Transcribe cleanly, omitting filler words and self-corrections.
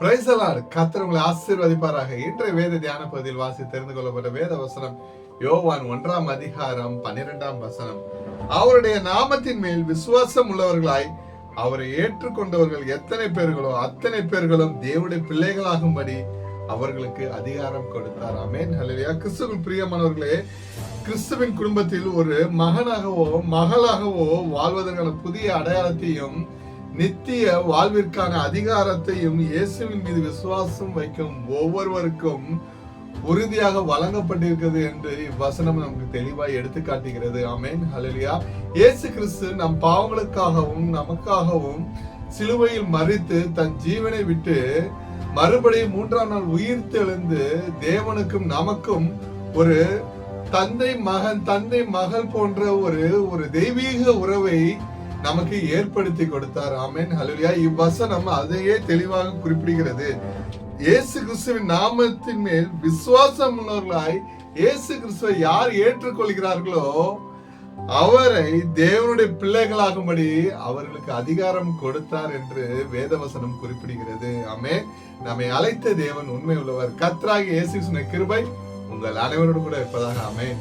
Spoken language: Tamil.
Praise the Lord. கர்த்தர் உங்களை ஆசீர்வதிப்பாராக. இன்றைய வேத தியான பகுதியில் வாசித்து தெரிந்து கொள்ளப்பட்ட வேத வசனம் யோவான் 1 அதிகாரம் 12 அவருடைய நாமத்தின் மேல் விசுவாசம் உள்ளவர்களாய் அவரை ஏற்றுக்கொண்டவர்கள் எத்தனை பேர்களோ அத்தனை பேர்களும் தேவனுடைய பிள்ளைகளாகும்படி அவர்களுக்கு அதிகாரம் கொடுத்தார். ஆமென், ஹல்லேலூயா. கிறிஸ்துவின் பிரியமானவர்களே, கிறிஸ்துவின் குடும்பத்தில் ஒரு மகனாகவோ மகளாகவோ வாழ்வதற்கான புதிய அடையாளத்தையும் நித்திய வாழ்விற்கான அதிகாரத்தையும் இயேசுவின் மீது விசுவாசம் வைக்கும் ஒவ்வொருவருக்கும் உறுதியாக வழங்கப்பட்டிருக்கிறது என்று இவ்வசனம் நமக்கு தெளிவாய் எடுத்து காட்டுகிறது. ஆமென், ஹல்லேலூயா. இயேசு கிறிஸ்து நம் பாவங்களுக்காகவும் நமக்காகவும் சிலுவையில் மரித்து தன் ஜீவனை விட்டு மறுபடியும் 3ஆம் நாள் உயிர் தெழுந்து தேவனுக்கும் நமக்கும் ஒரு தந்தை மகள் போன்ற ஒரு தெய்வீக உறவை நமக்கு ஏற்படுத்தி கொடுத்தார். ஆமென், ஹல்லேலூயா. இவ்வசனம் அதையே தெளிவாக குறிப்பிடுகிறது. இயேசு கிறிஸ்துவின் நாமத்தின் மேல் விசுவாசம் உள்ளவர்களாய் இயேசு கிறிஸ்துவை யார் ஏற்றுக்கொள்கிறார்களோ அவரை தேவனுடைய பிள்ளைகளாகும்படி அவர்களுக்கு அதிகாரம் கொடுத்தார் என்று வேதவசனம் குறிப்பிடுகிறது. ஆமென். நம்மை அழைத்த தேவன் உண்மை உள்ளவர். கர்த்தராகிய இயேசு கிறிஸ்துவின் கிருபை உங்கள் அனைவரோடு கூட இருப்பதாக. ஆமென்.